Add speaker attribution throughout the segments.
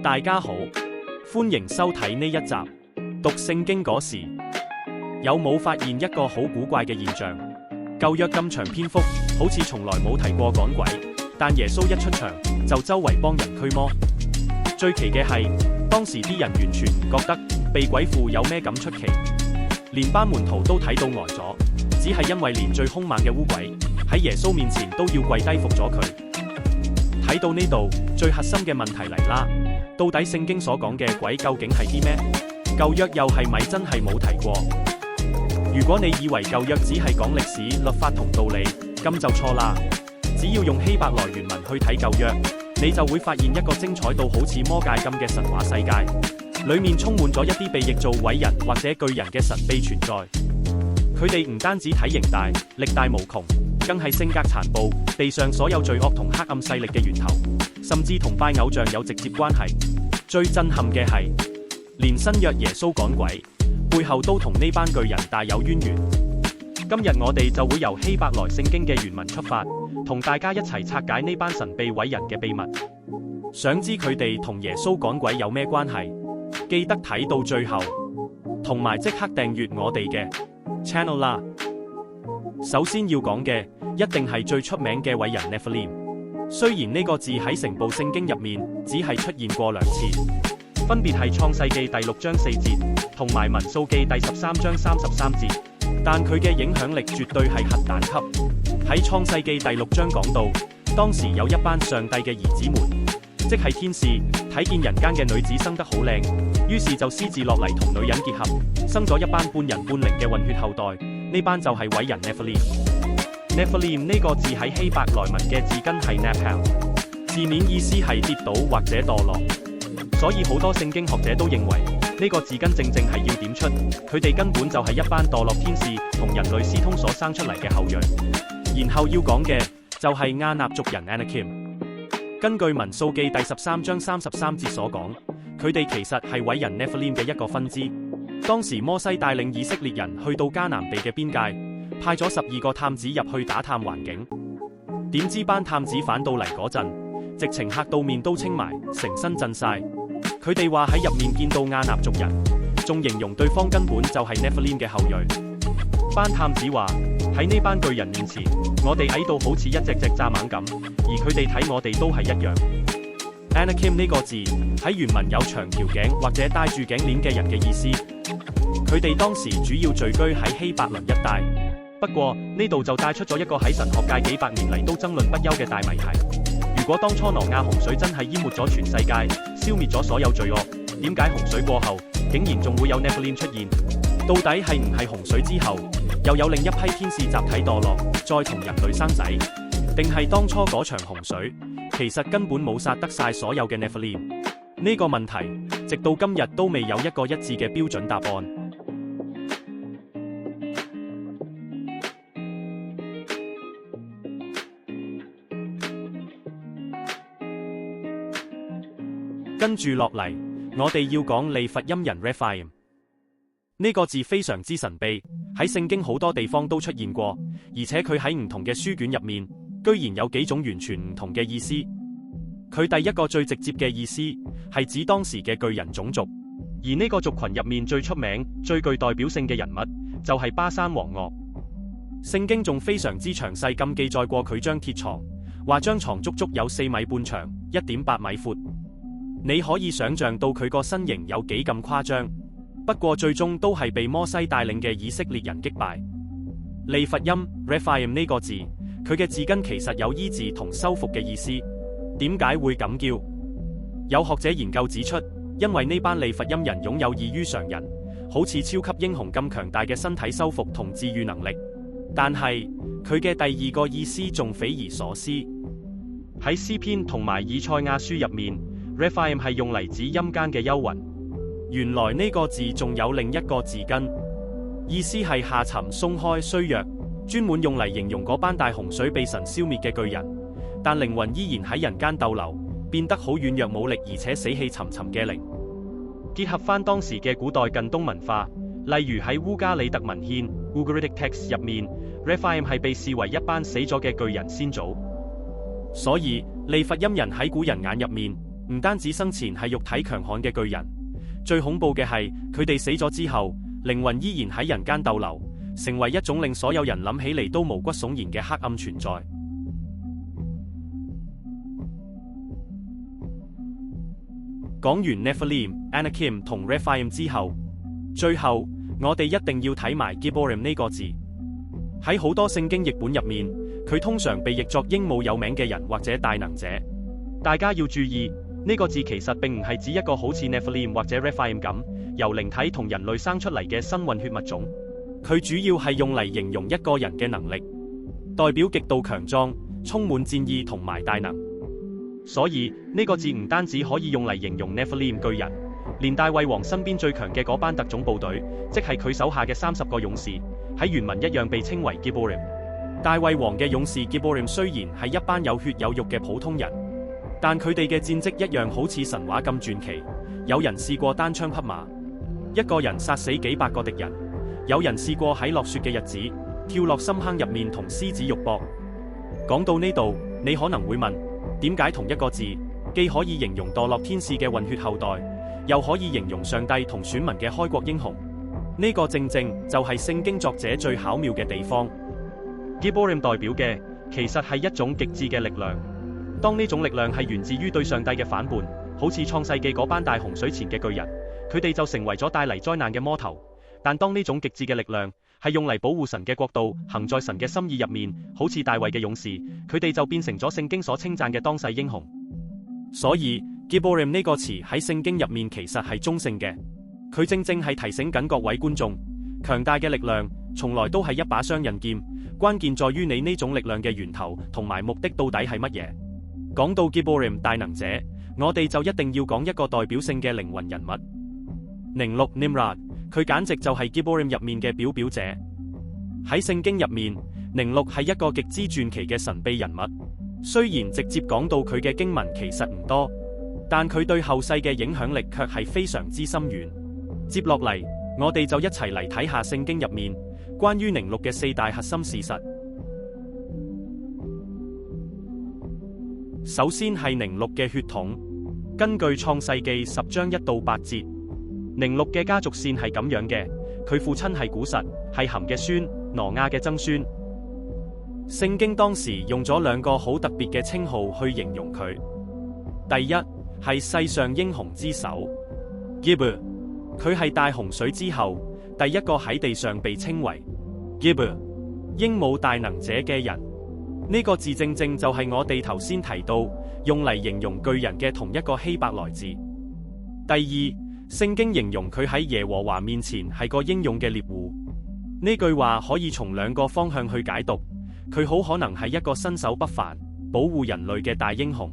Speaker 1: 大家好，歡迎收睇呢一集。讀聖經嗰時，有冇發現一個好古怪嘅現象？舊約咁長篇幅，好似從來冇提過趕鬼，但耶穌一出場就周圍幫人驅魔。最奇嘅係，當時啲人完全唔覺得被鬼附有咩咁出奇，連班門徒都睇到呆咗，只係因為連最兇猛嘅污鬼喺耶穌面前都要跪低服咗佢。睇到呢度，最核心嘅問題嚟啦，到底聖經所講嘅鬼究竟係啲咩？舊約又係咪真係冇提過？如果你以為舊約只係講歷史、律法同道理，咁就錯啦。只要用希伯來原文去睇舊約，你就會發現一個精彩到好似魔界咁嘅神話世界，裏面充滿咗一啲被譯做偉人或者巨人嘅神秘存在。佢哋唔單止體型大、力大無窮，更係性格殘暴，地上所有罪惡同黑暗勢力嘅源頭，甚至同拜偶像有直接關係。最震撼嘅係，連新約耶穌趕鬼背後都同呢班巨人大有淵源。今日我哋就會由希伯來聖經嘅原文出發，同大家一齊拆解呢班神秘偉人嘅秘密。想知佢哋同耶穌趕鬼有咩關係？記得睇到最後，同埋即刻訂閱我哋嘅 channel 啦。首先要講嘅一定係最出名嘅偉人 Nephilim。雖然呢個字喺成部聖經入面只係出現過2次，分別係創世記第6章4節同埋民數記第13章33節，但佢嘅影響力絕對係核彈級。喺創世記第6章講到，當時有一班上帝嘅兒子們，即係天使，睇見人間嘅女子生得好靚，於是就私自落嚟同女人結合，生咗一班半人半靈嘅混血後代。呢班就係偉人 Nephilim。Nephilim 呢個字喺希伯來文嘅字根係 Nephel， 字面意思係跌倒或者墮落，所以好多聖經學者都認為呢個字根正正係要點出佢哋根本就係一班墮落天使同人類私通所生出嚟嘅後裔。然後要講嘅就係亞納族人 Anakim。根據民數記第13章33節所講，佢哋其實係偉人 Nephilim 嘅一個分支。當時摩西帶領以色列人去到迦南地嘅邊界，派咗12個探子入去打探環境。點知班探子返到嚟嗰陣，直情嚇到面都青埋，成身震晒。佢哋話喺入面見到亞納族人，仲形容對方根本就係 Nephilim 嘅後裔。班探子話喺呢班巨人面前，我哋矮到好似一隻隻蚱蜢咁，而佢哋睇我哋都係一樣。Anakim 呢個字喺原文有長條頸或者戴住頸鏈嘅人嘅意思。佢哋當時主要聚居喺希伯倫一帶。不過呢度就帶出咗一個喺神學界幾百年嚟都爭論不休嘅大謎題。如果當初挪亞洪水真係淹沒咗全世界，消滅咗所有罪惡，點解洪水過後竟然仲會有 Nephilim 出現？到底係唔係洪水之後又有另一批天使集體墮落，再同人類生仔？定係當初嗰場洪水其實根本冇殺得晒所有嘅 Nephilim？ 呢個問題直到今日都未有一個一致嘅標準答案。跟住落嚟，我哋要講利弗音人 Rephaim。呢個字非常之神秘，喺聖經好多地方都出現過，而且佢喺唔同嘅書卷入面，居然有幾種完全唔同嘅意思。佢第一個最直接嘅意思係指當時嘅巨人種族，而呢個族群入面最出名、最具代表性嘅人物就係巴珊王噩。聖經仲非常之詳細咁記載過佢張鐵床，話張床足足有4米半長、1.8米闊。你可以想象到佢個身形有幾咁誇張。不過最終都係被摩西帶領嘅以色列人擊敗。利弗音 Rephaim 呢個字，佢嘅字根其實有醫治同修復嘅意思。點解會咁叫？有學者研究指出，因為呢班利弗音人擁有異於常人，好似超級英雄咁強大嘅身體修復同治愈能力。但係佢嘅第二個意思仲匪夷所思。喺詩篇同埋以賽亞書入面，Rephaim 係用嚟指陰間嘅幽魂。原來呢個字仲有另一個字根，意思係下沉、鬆開、衰弱，專門用嚟形容嗰班大洪水被神消滅嘅巨人，但靈魂依然喺人間逗留，變得好軟弱冇力而且死氣沉沉嘅靈。結合翻當時嘅古代近東文化，例如喺烏加里特文獻 Ugaritic Text 入面，Rephaim 係被視為一班死咗嘅巨人先祖。所以利弗音人喺古人眼入面唔單止生前係肉體強悍嘅巨人，最恐怖嘅係佢哋死咗之後，靈魂依然喺人間逗留，成為一種令所有人諗起嚟都毛骨悚然嘅黑暗存在。講完 Nephilim、Anakim 同 Rephaim 之後，最後我哋一定要睇埋 Gibborim 呢個字。喺好多聖經譯本入面，佢通常被譯作英武有名嘅人或者大能者。大家要注意，呢個字其實並唔係指一個好似 Nephilim 或者 Rephaim 咁由靈體同人類生出嚟嘅新混血物種。佢主要係用嚟形容一個人嘅能力，代表極度強壯、充滿戰意同埋大能。所以呢個字唔單止可以用嚟形容 Nephilim 巨人，連大衛王身邊最強嘅嗰班特種部隊，即係佢手下嘅30個勇士，喺原文一樣被稱為 Gibborim。大衛王嘅勇士 Gibborim 雖然係一班有血有肉嘅普通人，但佢哋嘅戰績一樣好似神話咁傳奇。有人試過單槍匹馬，一個人殺死幾百個敵人；有人試過喺落雪嘅日子跳落深坑入面同獅子肉搏。講到呢度，你可能會問，點解同一個字既可以形容墮落天使嘅混血後代，又可以形容上帝同選民嘅開國英雄？呢個正正就係聖經作者最巧妙嘅地方。Gibborim 代表嘅其實係一種極致嘅力量。當呢種力量係源自於對上帝嘅反叛，好似創世紀嗰班大洪水前嘅巨人，佢哋就成為咗帶嚟災難嘅魔頭。但當呢種極致嘅力量係用嚟保護神嘅國度，行在神嘅心意入面，好似大衛嘅勇士，佢哋就變成咗聖經所稱讚嘅當世英雄。所以 Gibborim 呢個詞喺聖經入面其實係中性嘅，佢正正係提醒緊各位觀眾，強大嘅力量從來都係一把雙刃劍，關鍵在於你呢種力量嘅源頭同埋目的到底係乜嘢。講到 Gibborim 大能者，我哋就一定要講一個代表性嘅靈魂人物寧錄 Nimrod。佢簡直就係 Gibborim 入面嘅表表者。喺聖經入面，寧錄係一個極之傳奇嘅神秘人物。雖然直接講到佢嘅經文其實唔多，但佢對後世嘅影響力卻係非常之深遠。接落嚟，我哋就一齊嚟睇下聖經入面關於寧錄嘅4大核心事實。首先係寧錄嘅血統。根據創世記10章1到8節，寧錄嘅家族線係咁樣嘅，佢父親係古實，係含嘅孫，挪亞嘅曾孫。聖經當時用咗2個好特別嘅稱號去形容佢。第一係世上英雄之首 Gibbor， 佢係大洪水之後第一個喺地上被稱為 Gibbor 英武大能者嘅人。呢個字正正就係我哋頭先提到用嚟形容巨人嘅同一個希伯來字。第二，聖經形容佢喺耶和華面前係個英勇嘅獵戶。呢句話可以從2個方向去解讀，佢好可能係一個身手不凡、保護人類嘅大英雄。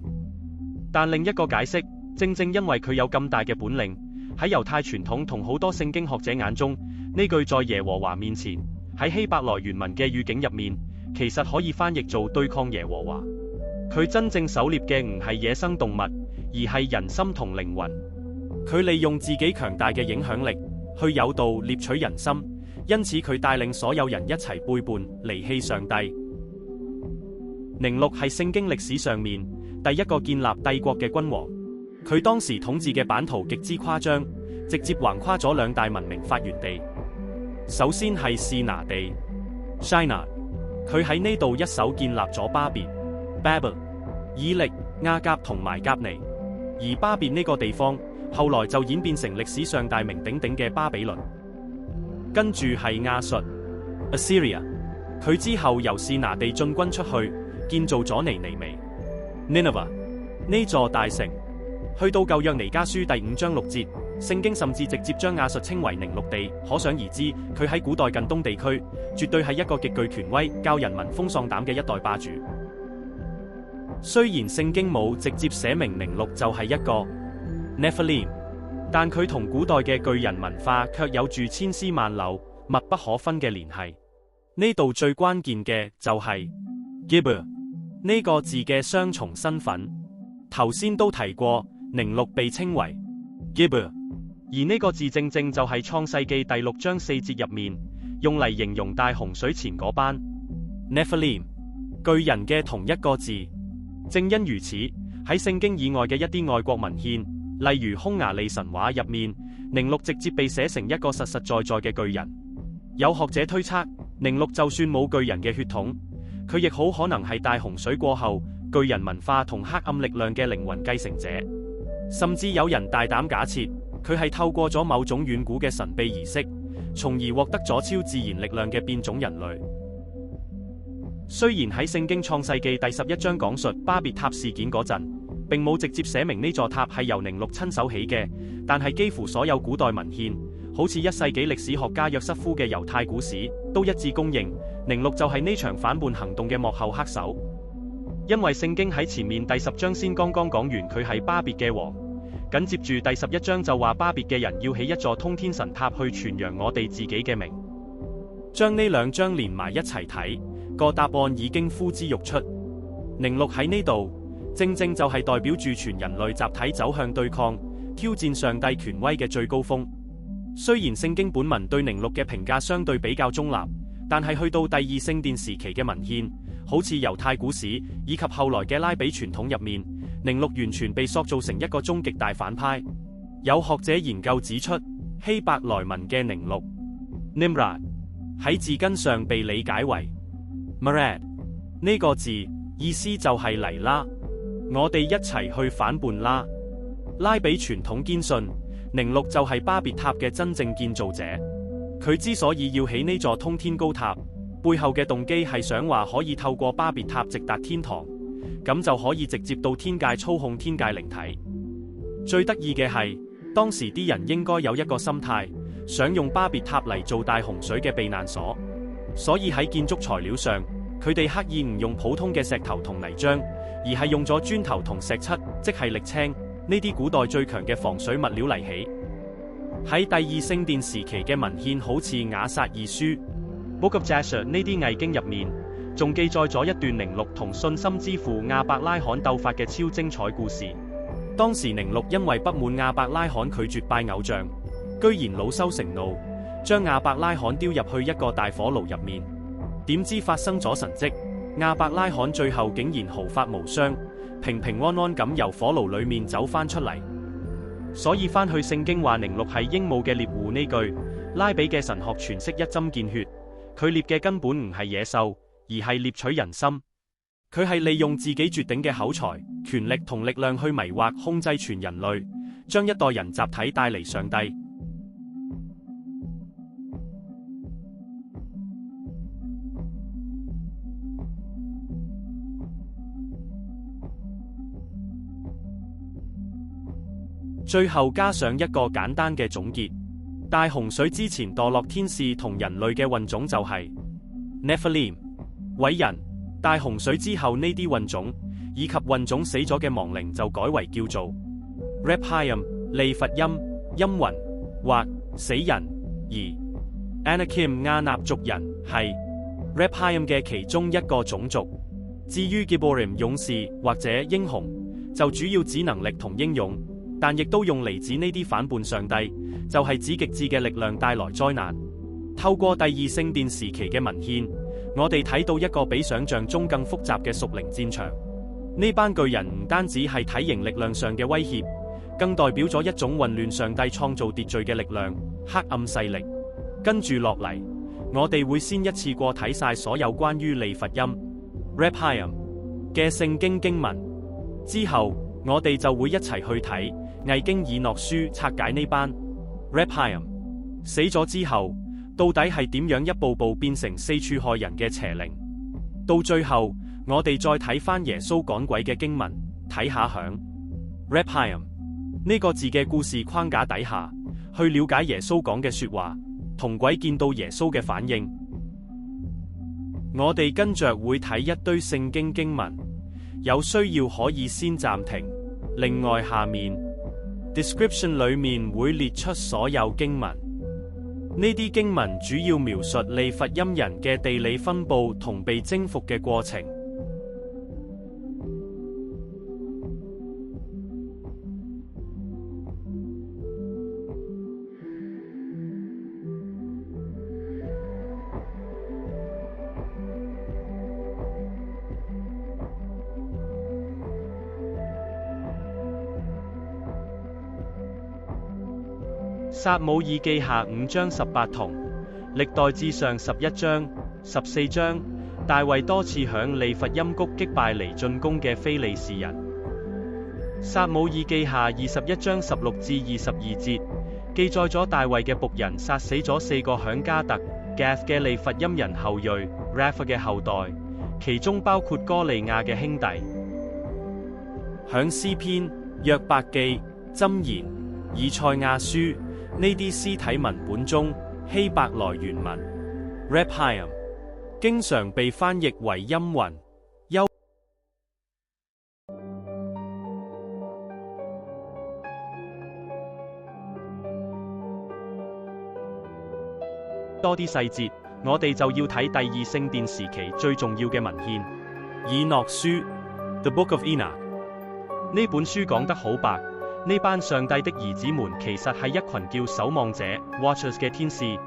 Speaker 1: 但另一個解釋，正正因為佢有咁大嘅本領，喺猶太傳統同好多聖經學者眼中，呢句在耶和華面前喺希伯來原文嘅語境入面，其實可以翻譯做對抗耶和華。佢真正狩獵嘅唔係野生動物，而係人心同靈魂。佢利用自己強大嘅影響力去誘導獵取人心，因此佢帶領所有人一齊背叛離棄上帝。寧錄係聖經歷史上面第一個建立帝國嘅君王。佢當時統治嘅版圖極之誇張，直接橫跨咗2大文明發源地。首先係示拿地 Shinar， 佢喺呢度一手建立咗巴別 Babel、以力、亞甲同埋甲尼。而巴別呢個地方後來就演變成歷史上大名鼎鼎嘅巴比倫。跟住係亞述 Assyria， 佢之後由示拿地進軍出去，建造咗尼尼微 Nineveh 呢座大城。去到舊約彌迦書第5章6節，聖經甚至直接將亞述稱為寧錄地，可想而知佢喺古代近東地區絕對係一個極具權威、教人聞風喪膽嘅一代霸主。雖然聖經冇直接寫明寧錄就係一個 Nephilim， 但佢同古代嘅巨人文化卻有住千絲萬縷、密不可分嘅聯繫。呢度最關鍵嘅就係 Gibbor 呢個字嘅雙重身份。頭先都提過，寧錄被稱為 Gibbor， 而呢個字正正就係創世記第6章4節入面用嚟形容大洪水前嗰班 Nephilim 巨人嘅同一個字。正因如此，喺聖經以外嘅一啲外國文獻，例如匈牙利神話入面，寧錄直接被寫成一個實實在在嘅巨人。有學者推測，寧錄就算冇巨人嘅血統，佢亦好可能係大洪水過後巨人文化同黑暗力量嘅靈魂繼承者。甚至有人大膽假設，佢係透過咗某種遠古嘅神秘儀式，從而獲得咗超自然力量嘅變種人類。雖然喺聖經創世記第11章講述巴別塔事件嗰陣，並冇直接寫明呢座塔係由寧錄親手起嘅，但係幾乎所有古代文獻，好似1世紀歷史學家約瑟夫嘅猶太古史，都一致公認寧錄就係呢場反叛行動嘅幕後黑手。因為聖經喺前面第10章先剛剛講完佢係巴別嘅王，緊接住第11章就話巴別嘅人要起一座通天神塔去傳揚我哋自己嘅名。將呢兩章連埋一齊睇，個答案已經呼之欲出。寧錄喺呢度，正正就係代表住全人類集體走向對抗、挑戰上帝權威嘅最高峰。雖然聖經本文對寧錄嘅評價相對比較中立，但係去到第二聖殿時期嘅文獻，好似猶太古史以及後來嘅拉比傳統入面，寧錄完全被塑造成一個終極大反派。有學者研究指出，希伯來文嘅寧錄 Nimrod 喺字根上被理解為 Marad 呢個字，意思就係嚟啦，我哋一齊去反叛啦。拉比傳統堅信寧錄就係巴別塔嘅真正建造者，佢之所以要起呢座通天高塔，背後嘅動機係想話可以透過巴別塔直達天堂，咁就可以直接到天界操控天界靈體。最得意嘅係，當時啲人應該有一個心態，想用巴別塔嚟做大洪水嘅避難所，所以喺建築材料上，佢哋刻意唔用普通嘅石頭同泥漿，而係用咗磚頭同石漆，即係瀝青呢啲古代最強嘅防水物料嚟起。喺第二聖殿時期嘅文獻，好似雅撒二書 Book of Jasher 呢啲偽經入面，仲記載咗一段寧錄同信心之父亞伯拉罕鬥法嘅超精彩故事。當時寧錄因為不滿亞伯拉罕拒絕拜偶像，居然惱羞成怒，將亞伯拉罕丟入去一個大火爐入面。點知發生咗神蹟，亞伯拉罕最後竟然毫髮無傷，平平安安咁由火爐裏面走翻出嚟。所以翻去聖經話寧錄係鸚鵡嘅獵戶呢句，拉比嘅神學詮釋一針見血，佢獵嘅根本唔係野獸，而係獵取人心。佢係利用自己絕頂嘅口才、權力同力量去迷惑、控制全人類，將一代人集體帶嚟上帝。最後加上一個簡單嘅總結：大洪水之前墮落天使同人類嘅混種就係 Nephilim 偉人，大洪水之後呢啲混種以及混種死咗嘅亡靈就改為叫做 Rephaim 利弗音陰魂或死人，而 Anakim 亞納族人係 Rephaim 嘅其中一個種族。至於 Giborim 勇士或者英雄，就主要指能力同英勇，但亦都用嚟指呢啲反叛上帝，就係指極致嘅力量帶來災難。透過第二聖殿時期嘅文獻，我哋睇到一個比想象中更複雜嘅屬靈戰場。呢班巨人唔單止係體型力量上嘅威脅，更代表咗一種混亂上帝創造秩序嘅力量——黑暗勢力。跟住落嚟，我哋會先一次過睇晒所有關於利弗音 Rephaim 嘅聖經經文，之後我哋就會一齊去睇偽經以諾書，拆解呢班 Rephaim 死咗之後到底係點樣一步步變成四處害人嘅邪靈。到最後我哋再睇翻耶穌趕鬼嘅經文，睇下響 Rephaim 呢個字嘅故事框架底下，去了解耶穌講嘅說話同鬼見到耶穌嘅反應。我哋跟着會睇一堆聖經經文，有需要可以先暫停。另外下面 description 裏面會列出所有經文，呢啲經文主要描述利弗音人嘅地理分佈同被征服嘅過程。撒母耳記下5章18同歷代志上11章14章，大衛多次響利乏音谷擊敗嚟進攻嘅非利士人。撒母耳記下21章16至22節，記載咗大衛嘅僕人殺死咗4個響加特 Gath 嘅利乏音人後裔 Rapha 嘅後代，其中包括歌利亞嘅兄弟。響詩篇、約伯記、箴言、以賽亞書呢啲屍體文本中，希伯來原文 Rephaim 經常被翻譯為陰魂、幽。多啲細節，我哋就要睇第二聖殿時期最重要嘅文獻《以諾書》The Book of Enoch。呢本書講得好白，呢班上帝的兒子們其實係一群叫守望者 Watchers 嘅天使。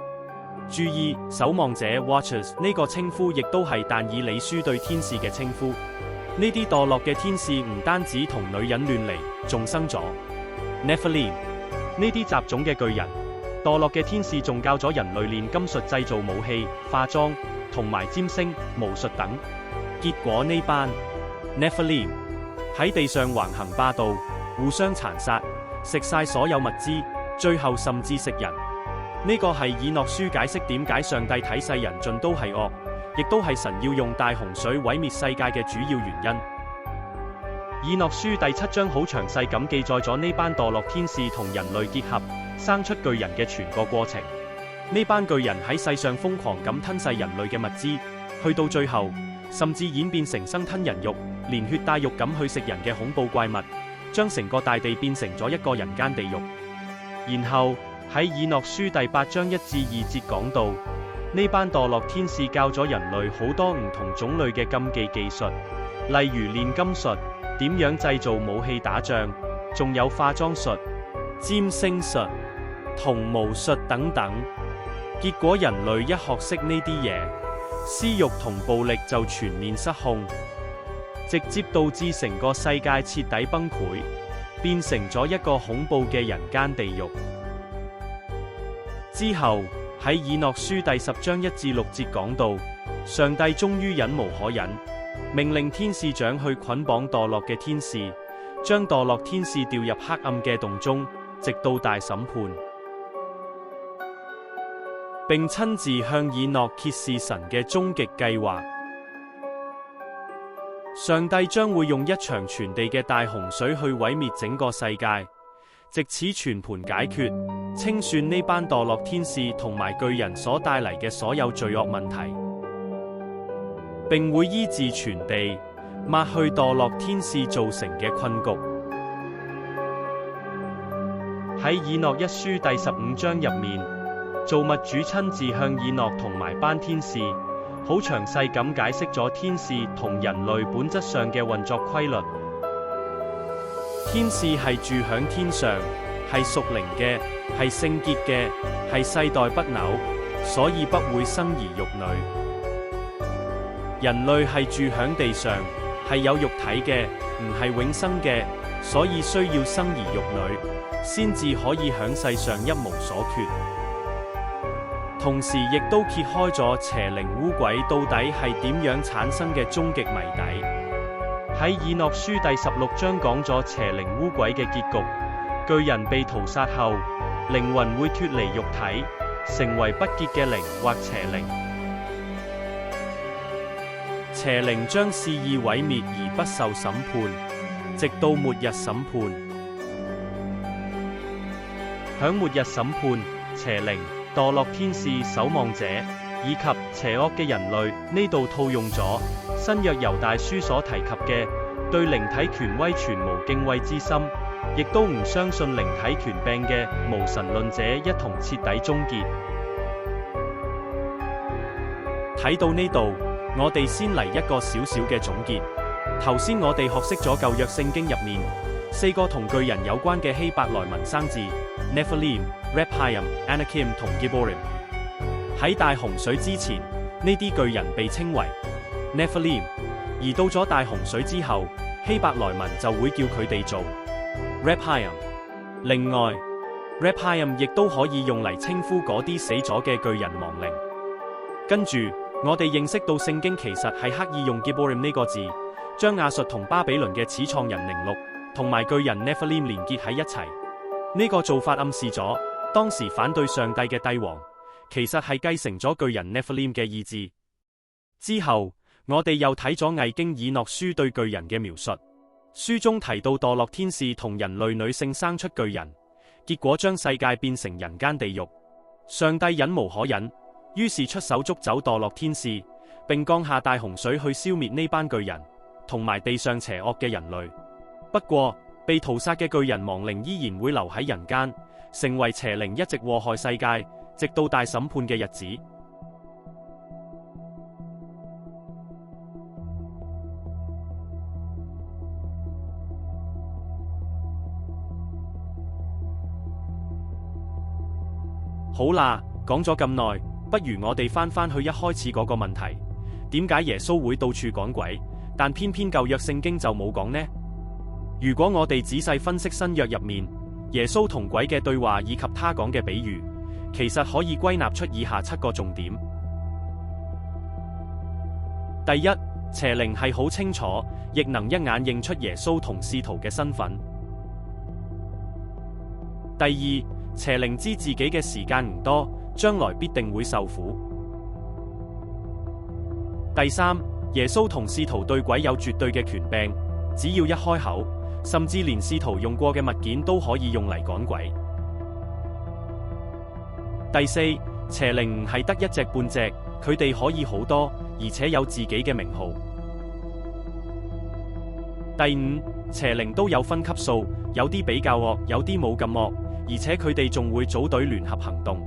Speaker 1: 注意，守望者 Watchers 呢個稱呼亦都係但以理書對天使嘅稱呼。呢啲墮落嘅天使唔單止同女人亂嚟，仲生咗 Nephilim 呢啲雜種嘅巨人。墮落嘅天使仲教咗人類煉金術、製造武器、化妝同埋占星、巫術等。結果呢班 Nephilim 喺地上橫行霸道，互相殘殺，食晒所有物資，最後甚至食人。呢個係以諾書解釋點解上帝睇世人盡都係惡，亦都係神要用大洪水毀滅世界嘅主要原因。以諾書第7章好詳細咁記載咗呢班墮落天使同人類結合，生出巨人嘅全個過程。呢班巨人喺世上瘋狂咁吞噬人類嘅物資，去到最後，甚至演變成生吞人肉、連血帶肉咁去食人嘅恐怖怪物，將成個大地變成咗一個人間地獄。然後喺以諾書第8章1至2節講到，呢班墮落天使教咗人類好多唔同種類嘅禁忌技術，例如煉金術、點樣製造武器打仗，仲有化妝術、占星術、同巫術等等。結果人類一學識呢啲嘢，私慾同暴力就全面失控，直接導致成個世界徹底崩潰，變成咗一個恐怖嘅人間地獄。之後喺以諾書第10章1至6節講到，上帝終於忍無可忍，命令天使長去捆綁墮落嘅天使，將墮落天使掉入黑暗嘅洞中，直到大審判，並親自向以諾揭示神嘅終極計劃。上帝將會用一場全地嘅大洪水去毀滅整個世界，藉此全盤解決、清算呢班墮落天使同埋巨人所帶嚟嘅所有罪惡問題，並會醫治全地，抹去墮落天使造成嘅困局。喺以諾一書第15章入面，造物主親自向以諾同埋班天使好詳細咁解釋咗天使同人類本質上嘅運作規律。天使係住響天上，係屬靈嘅，係聖潔嘅，係世代不朽，所以不會生兒育女。人類係住響地上，係有肉體嘅，唔係永生嘅，所以需要生兒育女，先至可以響世上一無所缺。同時亦都揭開咗邪靈污鬼到底係點樣產生嘅終極謎底。喺以諾書第16章講咗邪靈污鬼嘅結局，巨人被屠殺後，靈魂會脫離肉體，成為不潔嘅靈或邪靈。邪靈將肆意毀滅而不受審判，直到末日審判。響末日審判，邪靈、墮落天使、守望者以及邪惡嘅人類呢度套用咗新約猶大書所提及嘅對靈體權威全無敬畏之心，亦都唔相信靈體權柄嘅無神論者一同徹底終結。睇到呢度，我哋先嚟一個小小嘅總結。頭先我哋學識咗舊約聖經入面4個同巨人有關嘅希伯來文生字 Nephilim、Rephaim、Anakim 同 Gibborim。喺大洪水之前，呢啲巨人被稱為 Nephilim， 而到咗大洪水之後，希伯來文就會叫佢哋做 Rephaim。另外 Rephaim 亦都可以用嚟稱呼嗰啲死咗嘅巨人亡靈。跟住，我哋認識到聖經其實係刻意用 Gibborim 呢個字，將亞述同巴比倫嘅始創人寧錄同埋巨人 Nephilim 連結喺一齊。呢個做法暗示咗，當時反對上帝嘅帝王，其實係繼承咗巨人 Nephilim 嘅意志。之後，我哋又睇咗偽經以諾書對巨人嘅描述。書中提到墮落天使同人類女性生出巨人，結果將世界變成人間地獄。上帝忍無可忍，於是出手捉走墮落天使，並降下大洪水去消滅呢班巨人，同埋地上邪惡嘅人類。不過，被屠殺嘅巨人亡靈依然會留喺人間，成為邪靈，一直禍害世界，直到大審判嘅日子。好啦，講咗咁耐，不如我哋翻去一開始嗰個問題，點解耶穌會到處趕鬼，但偏偏舊約聖經就冇講呢？如果我哋仔細分析新約入面耶穌同鬼嘅對話以及他講嘅比喻，其實可以歸納出以下7個重點。第一，邪靈係好清楚，亦能一眼認出耶穌同使徒嘅身份。第二，邪靈知自己嘅時間唔多，將來必定會受苦。第三，耶穌同使徒對鬼有絕對嘅權柄，只要一開口，甚至連使徒用過嘅物件都可以用嚟趕鬼。第四，邪靈唔係得一隻半隻，佢哋可以好多，而且有自己嘅名號。第五，邪靈都有分級數，有啲比較惡，有啲冇咁惡，而且佢哋仲會組隊聯合行動。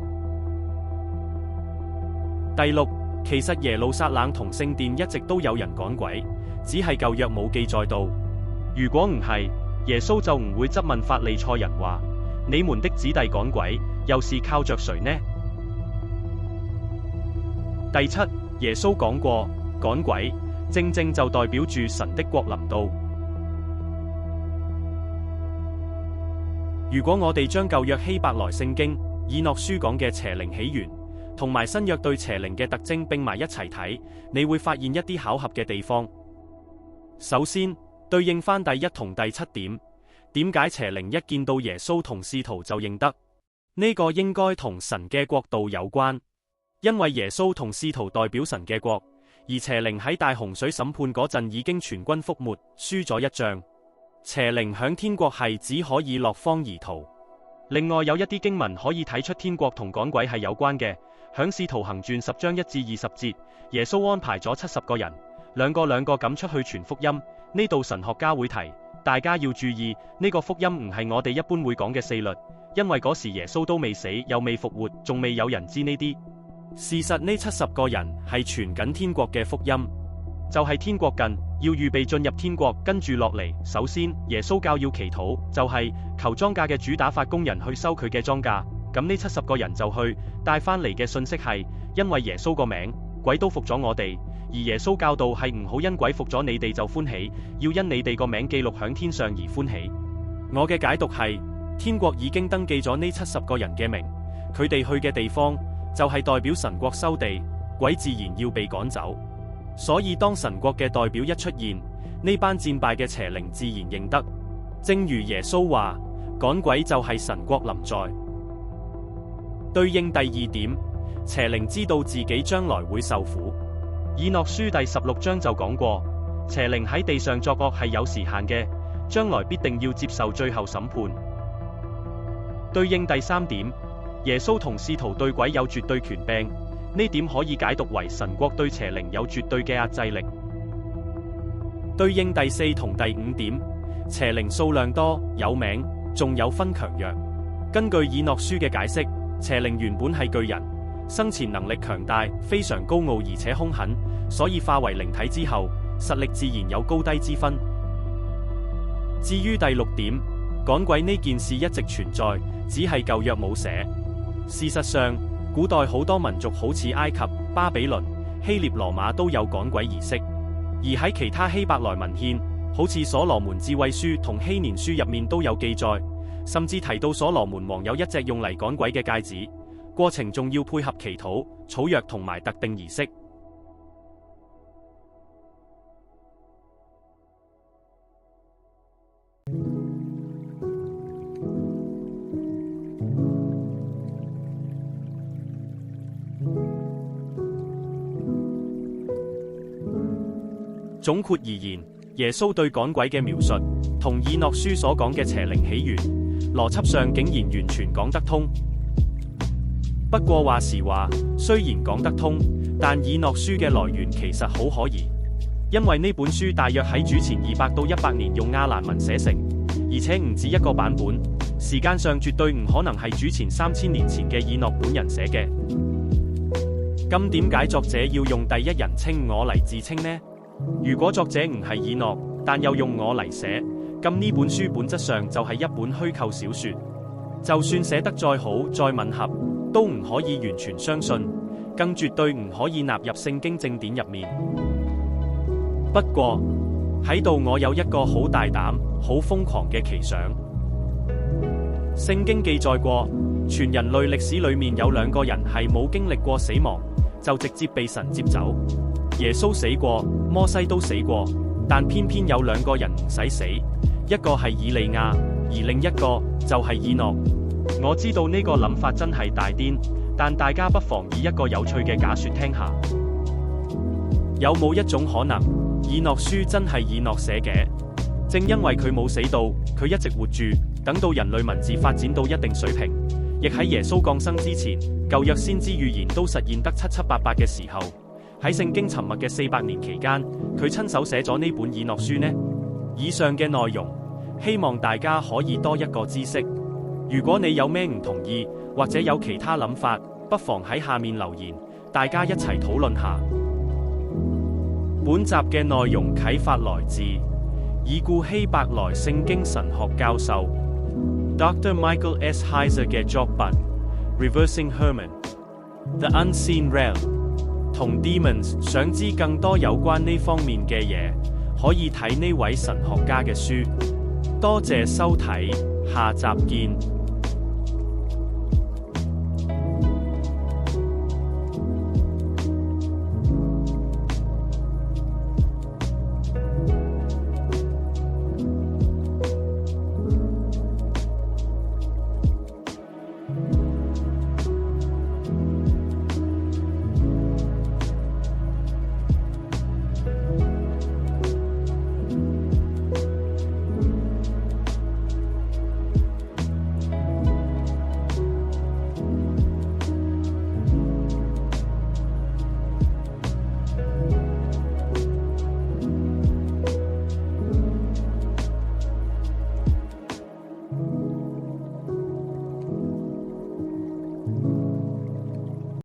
Speaker 1: 第六，其實耶路撒冷同聖殿一直都有人趕鬼，只係舊約冇記載到。如果唔係，耶穌就唔會質問法利賽人話：你們的子弟趕鬼，又是靠着誰呢？第七，耶穌講過，趕鬼正正就代表住神的國臨到。如果我哋將舊約希伯來聖經以諾書講嘅邪靈起源，同埋新約對邪靈嘅特徵並埋一齊睇，你會發現一啲巧合嘅地方。首先，對應翻第一同第7點，點解邪靈一見到耶穌同使徒就認得？呢個應該同神嘅國度有關，因為耶穌同使徒代表神嘅國，而邪靈喺大洪水審判嗰陣已經全軍覆沒，輸咗一仗。邪靈響天國係只可以落荒而逃。另外有一啲經文可以睇出天國同趕鬼係有關嘅。響使徒行傳10章1至20節，耶穌安排咗70個人，兩個咁出去傳福音。呢度神學家會提，大家要注意，呢個福音唔係我哋一般會講嘅4律，因為嗰時耶穌都未死，又未復活，仲未有人知呢啲。事實呢70個人係傳緊天國嘅福音，就係天國近，要預備進入天國。跟住落嚟，首先耶穌教要祈禱，就係求莊稼嘅主打發工人去收佢嘅莊稼。咁呢70個人就去帶翻嚟嘅信息係，因為耶穌個名，鬼都服咗我哋，而耶穌教導係唔好因鬼服咗你哋就歡喜，要因你哋個名記錄響天上而歡喜。我嘅解讀係，天國已經登記咗呢70個人嘅名，佢哋去嘅地方就係代表神國收地，鬼自然要被趕走。所以當神國嘅代表一出現，呢班戰敗嘅邪靈自然認得。正如耶穌話，趕鬼就係神國臨在。對應第2點，邪靈知道自己將來會受苦。以諾書第16章就講過，邪靈喺地上作惡係有時限嘅，將來必定要接受最後審判。對應第3點，耶穌同使徒對鬼有絕對權柄，呢點可以解讀為神國對邪靈有絕對嘅壓制力。對應第4同第5點，邪靈數量多，有名，仲有分強弱。根據以諾書嘅解釋，邪靈原本係巨人，生前能力強大，非常高傲而且兇狠，所以化為靈體之後，實力自然有高低之分。至於第6點，趕鬼呢件事一直存在，只係舊約冇寫。事實上，古代好多民族好似埃及、巴比倫、希臘羅馬都有趕鬼儀式，而喺其他希伯來文獻，好似所羅門智慧書同希年書入面都有記載。甚至提到所羅門王有一隻用嚟趕鬼嘅戒指，過程仲要配合祈禱、草藥同埋特定儀式。總括而言，耶穌對趕鬼嘅描述，同以諾書所講嘅邪靈起源，邏輯上竟然完全講得通。不過話時話，雖然講得通，但以諾書嘅來源其實好可疑，因為呢本書大約喺主前200到100年用亞蘭文寫成，而且唔止一個版本，時間上絕對唔可能係主前3000年前嘅以諾本人寫嘅。咁點解作者要用第一人稱我嚟自稱呢？如果作者唔係以諾，但又用我嚟寫，咁呢本書本質上就係一本虛構小說。就算寫得再好再吻合，都唔可以完全相信，更絕對唔可以納入聖經正典入面。不過喺度我有一個好大膽、好瘋狂嘅奇想。聖經記載過，全人類歷史裏面有2個人係冇經歷過死亡，就直接被神接走。耶穌死過，摩西都死過，但偏偏有2個人唔使死，一個係以利亞，而另一個就係以諾。我知道呢個諗法真係大癲，但大家不妨以一個有趣嘅假說聽下。有冇一種可能，以諾書真係以諾寫嘅？正因為佢冇死到，佢一直活住，等到人類文字發展到一定水平，亦喺耶穌降生之前，舊約先知預言都實現得七七八八嘅時候，喺聖經沉默嘅400年期間，佢親手寫咗呢本以諾書呢？以上嘅內容，希望大家可以多一個知識。如果你有咩唔同意，或者有其他諗法，不妨喺下面留言，大家一齊討論下。本集嘅內容啟發來自已故希伯來聖經神學教授 Dr. Michael S. Heiser 嘅作品 Reversing Herman：The Unseen Realm。同 Demons， 想知更多有關呢方面嘅嘢，可以睇呢位神學家嘅書。多謝收睇，下集見。